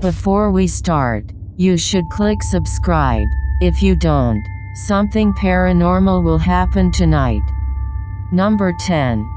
Before we start, you should click subscribe. If you don't, something paranormal will happen tonight. Number 10.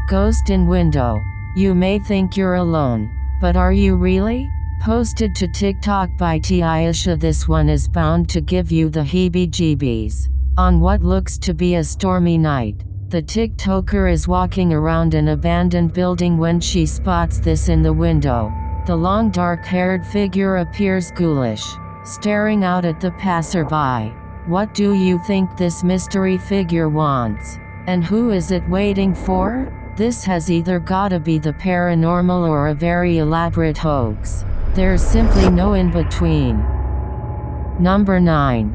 Ghost in window. You may think you're alone, but are you really? Posted to TikTok by Tiaisha, this one is bound to give you the heebie-jeebies. On what looks to be a stormy night, the TikToker is walking around an abandoned building when she spots this in the window. The long dark-haired figure appears ghoulish, staring out at the passerby. What do you think this mystery figure wants? And who is it waiting for? This has either gotta be the paranormal or a very elaborate hoax. There's simply no in-between. Number 9.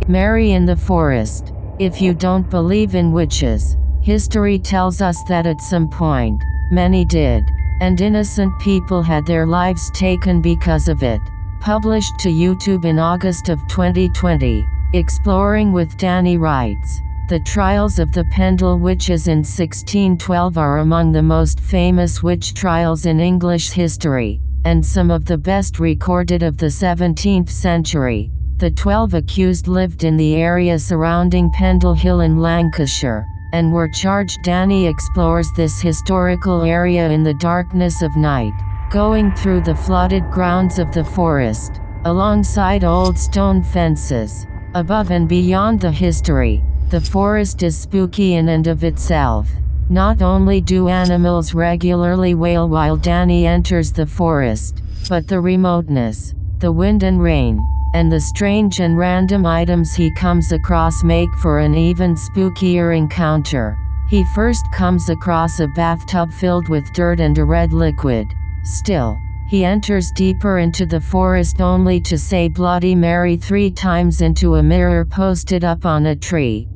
Mary in the forest. If you don't believe in witches, history tells us that at some point, many did, and innocent people had their lives taken because of it. Published to YouTube in August of 2020, Exploring with Danny writes, the trials of the Pendle witches in 1612 are among the most famous witch trials in English history, and some of the best recorded of the 17th century. The 12 accused lived in the area surrounding Pendle Hill in Lancashire, and were charged. Danny explores this historical area in the darkness of night, going through the flooded grounds of the forest, alongside old stone fences. Above and beyond the history, the forest is spooky in and of itself. Not only do animals regularly wail while Danny enters the forest, but the remoteness, the wind and rain, and the strange and random items he comes across make for an even spookier encounter. He first comes across a bathtub filled with dirt and a red liquid. Still, he enters deeper into the forest only to say Bloody Mary 3 times into a mirror posted up on a tree.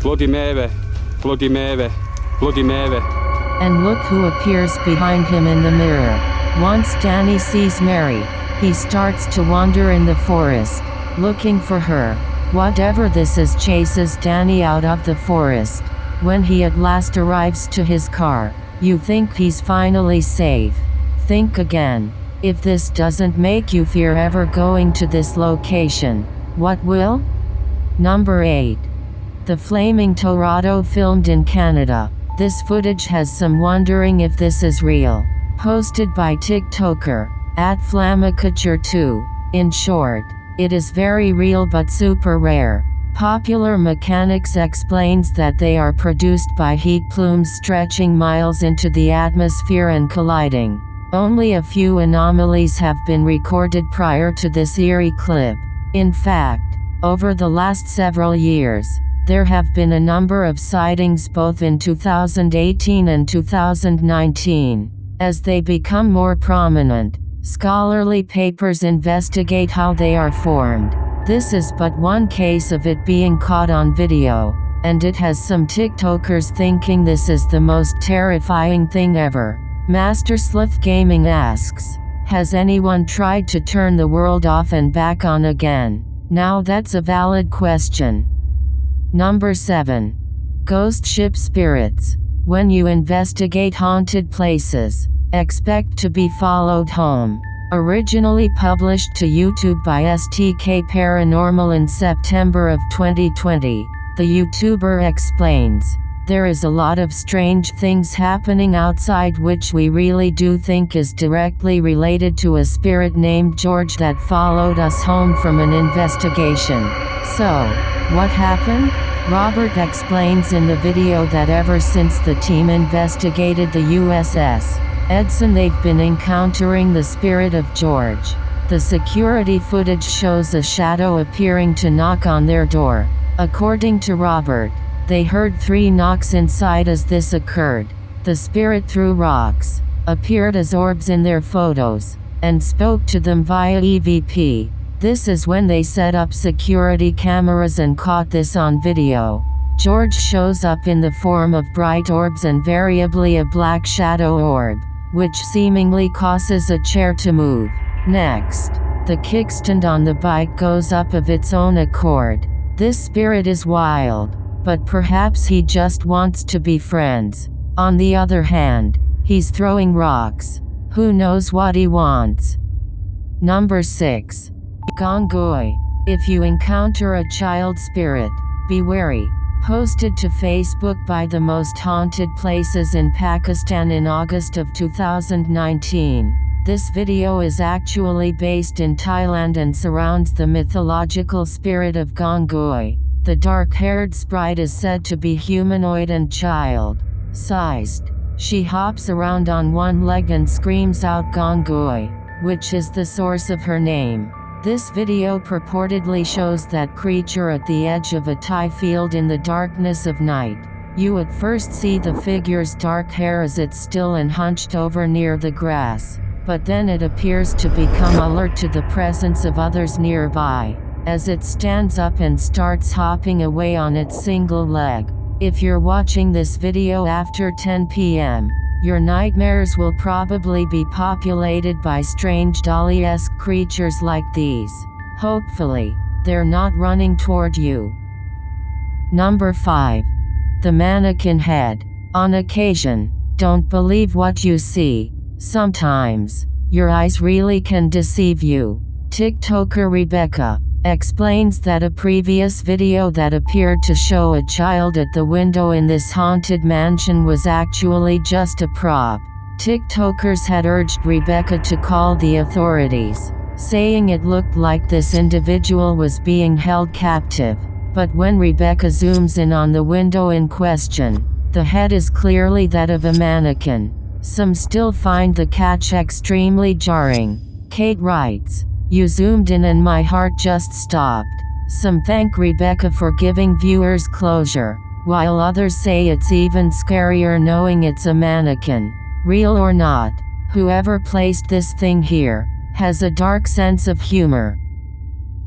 Bloody Mary, Bloody Mary, Bloody Mary. And look who appears behind him in the mirror. Once Danny sees Mary, he starts to wander in the forest, looking for her. Whatever this is chases Danny out of the forest. When he at last arrives to his car, you think he's finally safe. Think again. If this doesn't make you fear ever going to this location, what will? Number 8. The Flaming Torado filmed in Canada. This footage has some wondering if this is real. Posted by TikToker @Flamicature2. In short, it is very real but super rare. Popular Mechanics explains that they are produced by heat plumes stretching miles into the atmosphere and colliding. Only a few anomalies have been recorded prior to this eerie clip. In fact, over the last several years, there have been a number of sightings both in 2018 and 2019. As they become more prominent, scholarly papers investigate how they are formed. This is but one case of it being caught on video, and it has some TikTokers thinking this is the most terrifying thing ever. Master Slith Gaming asks, has anyone tried to turn the world off and back on again? Now that's a valid question. Number 7. Ghost ship spirits. When you investigate haunted places, expect to be followed home. Originally published to YouTube by STK Paranormal in September of 2020, the YouTuber explains, there is a lot of strange things happening outside which we really do think is directly related to a spirit named George that followed us home from an investigation. So, what happened? Robert explains in the video that ever since the team investigated the USS Edson, they've been encountering the spirit of George. The security footage shows a shadow appearing to knock on their door. According to Robert, they heard 3 knocks inside as this occurred. The spirit threw rocks, appeared as orbs in their photos, and spoke to them via EVP. This is when they set up security cameras and caught this on video. George shows up in the form of bright orbs and variably a black shadow orb, which seemingly causes a chair to move. Next, the kickstand on the bike goes up of its own accord. This spirit is wild, but perhaps he just wants to be friends. On the other hand, he's throwing rocks. Who knows what he wants? Number 6. Gangoi. If you encounter a child spirit, be wary. Posted to Facebook by the most haunted places in Pakistan in August of 2019. This video is actually based in Thailand and surrounds the mythological spirit of Gangoi. The dark-haired sprite is said to be humanoid and child-sized. She hops around on one leg and screams out Gangoi, which is the source of her name. This video purportedly shows that creature at the edge of a Thai field in the darkness of night. You at first see the figure's dark hair as it's still and hunched over near the grass, but then it appears to become alert to the presence of others nearby, as it stands up and starts hopping away on its single leg. If you're watching this video after 10 p.m., your nightmares will probably be populated by strange dolly-esque creatures like these. Hopefully, they're not running toward you. Number 5. The mannequin head. On occasion, don't believe what you see. Sometimes, your eyes really can deceive you. TikToker Rebecca explains that a previous video that appeared to show a child at the window in this haunted mansion was actually just a prop. TikTokers had urged Rebecca to call the authorities, saying it looked like this individual was being held captive. But when Rebecca zooms in on the window in question, the head is clearly that of a mannequin. Some still find the catch extremely jarring. Kate writes, "You zoomed in and my heart just stopped." Some thank Rebecca for giving viewers closure, while others say it's even scarier knowing it's a mannequin. Real or not, whoever placed this thing here has a dark sense of humor.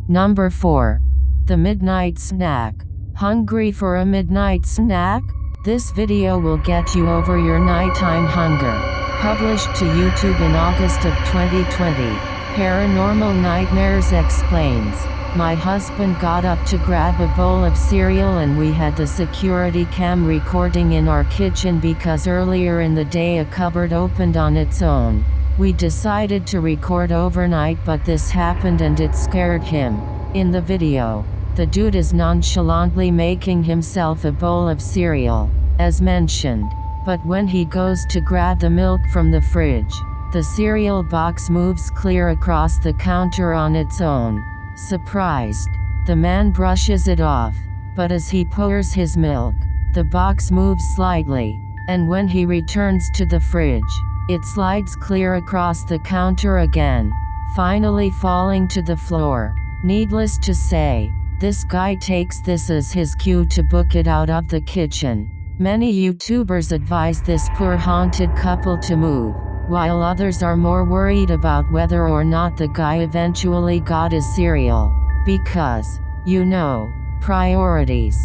Number 4. The midnight snack. Hungry for a midnight snack? This video will get you over your nighttime hunger. Published to YouTube in August of 2020. Paranormal Nightmares explains, "My husband got up to grab a bowl of cereal and we had the security cam recording in our kitchen because earlier in the day a cupboard opened on its own. We decided to record overnight but this happened and it scared him." In the video, the dude is nonchalantly making himself a bowl of cereal, as mentioned, but when he goes to grab the milk from the fridge, the cereal box moves clear across the counter on its own. Surprised, the man brushes it off, but as he pours his milk, the box moves slightly, and when he returns to the fridge, it slides clear across the counter again, finally falling to the floor. Needless to say, this guy takes this as his cue to book it out of the kitchen. Many YouTubers advise this poor haunted couple to move, while others are more worried about whether or not the guy eventually got his cereal. Because, priorities.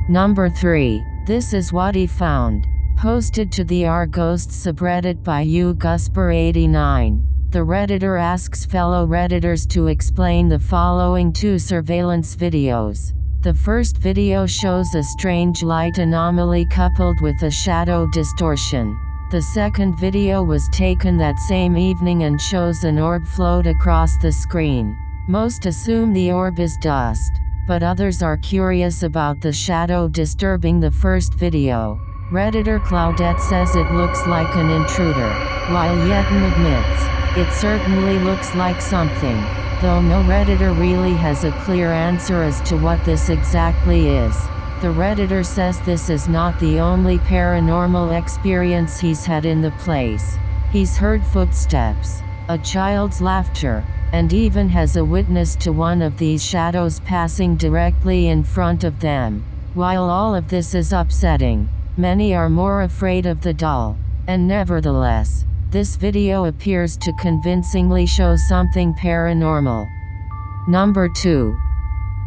Number 3. This is what he found. Posted to the R-Ghost subreddit by uGusper89. The Redditor asks fellow Redditors to explain the following 2 surveillance videos. The first video shows a strange light anomaly coupled with a shadow distortion. The second video was taken that same evening and shows an orb float across the screen. Most assume the orb is dust, but others are curious about the shadow disturbing the first video. Redditor Claudette says it looks like an intruder, while Yetin admits, it certainly looks like something, though no Redditor really has a clear answer as to what this exactly is. The Redditor says this is not the only paranormal experience he's had in the place. He's heard footsteps, a child's laughter, and even has a witness to one of these shadows passing directly in front of them. While all of this is upsetting, many are more afraid of the doll, and nevertheless, this video appears to convincingly show something paranormal. Number 2.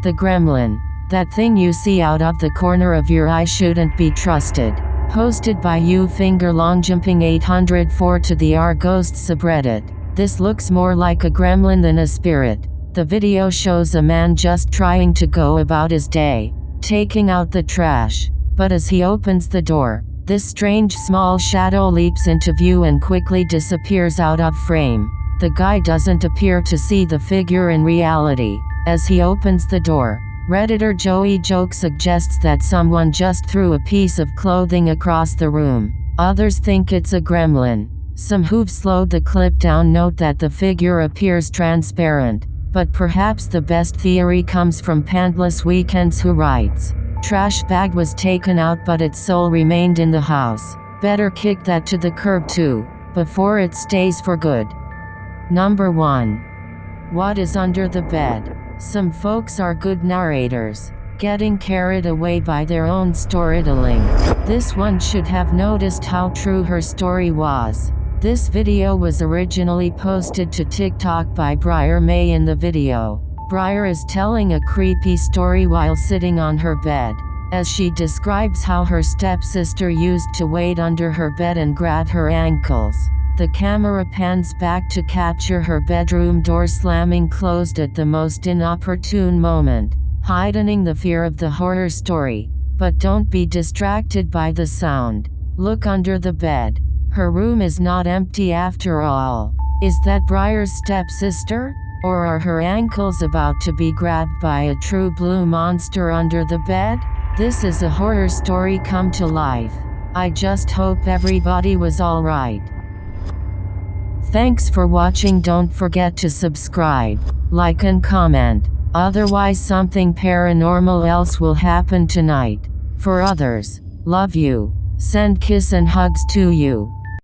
The Gremlin. That thing you see out of the corner of your eye shouldn't be trusted. Posted by uFingerLongjumping804 to the R-Ghost subreddit. This looks more like a gremlin than a spirit. The video shows a man just trying to go about his day, taking out the trash. But as he opens the door, this strange small shadow leaps into view and quickly disappears out of frame. The guy doesn't appear to see the figure in reality. As he opens the door, Redditor Joey Joke suggests that someone just threw a piece of clothing across the room. Others think it's a gremlin. Some who've slowed the clip down note that the figure appears transparent. But perhaps the best theory comes from Pantless Weekends, who writes, "Trash bag was taken out but its soul remained in the house. Better kick that to the curb too, before it stays for good." Number 1. What is under the bed? Some folks are good narrators, getting carried away by their own storytelling. This one should have noticed how true her story was. This video was originally posted to TikTok by Briar May. In the video, Briar is telling a creepy story while sitting on her bed. As she describes how her stepsister used to wait under her bed and grab her ankles, the camera pans back to capture her bedroom door slamming closed at the most inopportune moment, heightening the fear of the horror story. But don't be distracted by the sound. Look under the bed. Her room is not empty after all. Is that Briar's stepsister? Or are her ankles about to be grabbed by a true blue monster under the bed? This is a horror story come to life. I just hope everybody was alright. Thanks for watching. Don't forget to subscribe, like and comment. Otherwise something paranormal else will happen tonight. For others, love you. Send kiss and hugs to you.